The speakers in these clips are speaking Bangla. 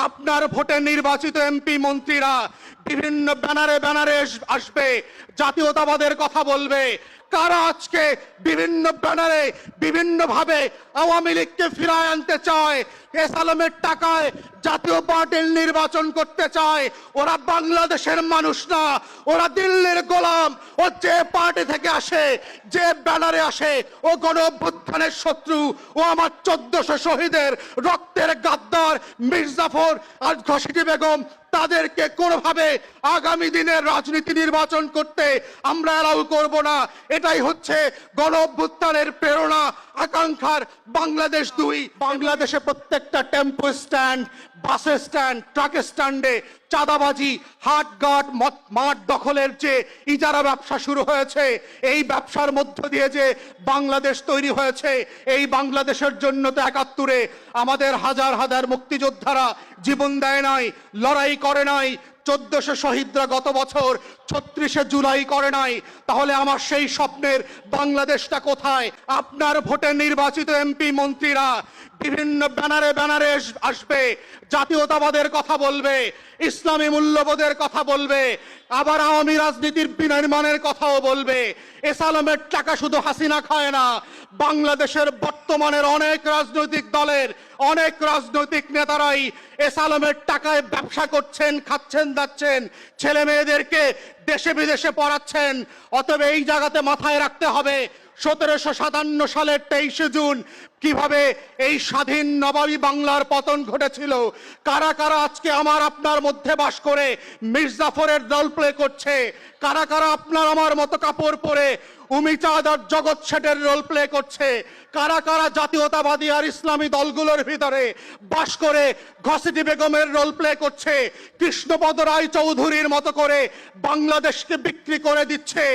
আপনার ভোটে নির্বাচিত এমপি মন্ত্রীরা বিভিন্ন ব্যানারে ব্যানারে আসবে, জাতীয়তাবাদের কথা বলবে। কারা আজকে বিভিন্ন ব্যানারে বিভিন্ন ভাবে আওয়ামী লীগকে ফিরায় আনতে চায়, এসালামের টাকায় জাতীয় পার্টির নির্বাচন করতে চায়? ওরা বাংলাদেশের মানুষ না, ওরা দিল্লির গোলাম। ও যে পার্টি থেকে আসে, যে ব্যানারে আসে, ও গণ অভ্যুত্থানের শত্রু। ও আমার 1400 শহীদের রক্তের গাদ্দার মির্জাফর আর ঘসিটি বেগম। তাদেরকে কোনোভাবে আগামী দিনের রাজনীতি নির্বাচন করতে আমরা অ্যালাউ করব না। এটাই হচ্ছে গণ অভ্যুত্থানের প্রেরণা, আকাঙ্ক্ষার বাংলাদেশ 2। বাংলাদেশে প্রত্যেকটা tempo stand, bus stand, truck স্ট্যান্ডে চাঁদাবাজি, হাটঘাট, মাঠ দখলের যে ইজারা ব্যবসা শুরু হয়েছে, এই ব্যবসার মধ্য দিয়ে যে বাংলাদেশ তৈরি হয়েছে, এই বাংলাদেশের জন্য তো 71-এ আমাদের হাজার হাজার মুক্তিযোদ্ধারা জীবন দেয় নাই, লড়াই করে নাই। 1400 শহীদরা গত বছর 36শে জুলাই করে নাই। তাহলে আমার সেই স্বপ্নের বাংলাদেশটা কোথায়? আপনার ভোটে নির্বাচিত এমপি মন্ত্রীরা বিভিন্ন ব্যানারে ব্যানারে আসবে, জাতীয়তাবাদের কথা বলবে, ইসলামী মূল্যবোধের কথা বলবে, আবার আওয়ামী রাজনীতির বিনির্মাণের কথাও বলবে। এসালামের টাকা শুধু হাসিনা খায় না, বাংলাদেশের বর্তমানের অনেক রাজনৈতিক দলের অনেক রাজনৈতিক নেতারাই এসালামের টাকায় ব্যবসা করছেন, খাচ্ছেন, দাচ্ছেন, ছেলে মেয়েদেরকে দেশে বিদেশে পড়াচ্ছেন। অতএব এই জায়গাতে মাথায় রাখতে হবে 1757 সালের 23শে জুন কিভাবে এই স্বাধীন নবাবী বাংলার পতন ঘটেছিল। কারা কারা আজকে আমার আপনার মধ্যে বাস করে মির্জাফরের রোল প্লে করছে? কারা কারা আপনার আমার মতো কাপড় পরে উমিচাঁদ আর জগৎ শেঠের রোল প্লে করছে? কারা কারা জাতীয়তাবাদী আর ইসলামী দলগুলোর ভিতরে বাস করে ঘসিটি বেগমের রোল প্লে করছে? কৃষ্ণপদ রায় চৌধুরীর মতো করে বাংলাদেশকে বিক্রি করে দিচ্ছে।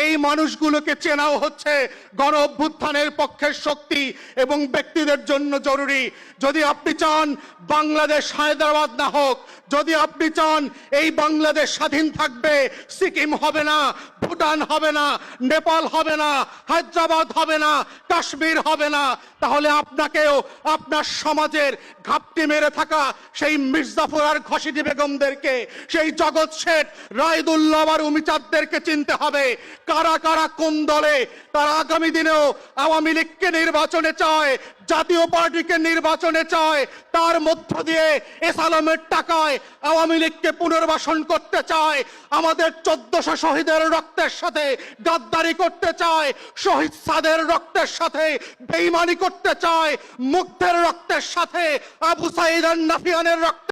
এই মানুষগুলোকে চেনাও হচ্ছে গণ অভ্যুত্থানের পক্ষের শক্তি এবং ব্যক্তিদের জন্য জরুরি। যদি আপনি চান বাংলাদেশ হায়দ্রাবাদ না হোক, যদি আপনি চান এই বাংলাদেশ স্বাধীন থাকবে, সিকিম হবে না, ভুটান হবে না, নেপাল হবে না, হায়দ্রাবাদ হবে না, কাশ্মীর হবে না, তাহলে আপনাকেও আপনার সমাজের ঘাপটি মেরে থাকা সেই মির্জাফর আর ঘসিটি বেগমদেরকে, সেই জগৎ শেঠ, রায়দুল্লাহ আর উমিচাঁদদেরকে চিনতে হবে। কারা কারা কোন দলে, তারা আগামী দিনেও আওয়ামী লীগকে নির্বাচনে চায়, জাতীয় পার্টিকে নির্বাচনে চায়, তার মধ্য দিয়ে এসালামের টাকায় আওয়ামী লীগকে পুনর্বাসন করতে চায়, আমাদের 1400 শহীদের রক্তের সাথে গাদ্দারি করতে চায়, শহীদ সাদের রক্তের সাথে বেঈমানি করতে চায়, মুগ্ধের রক্তের সাথে আবু সাঈদ আর নাফিয়ানের রক্ত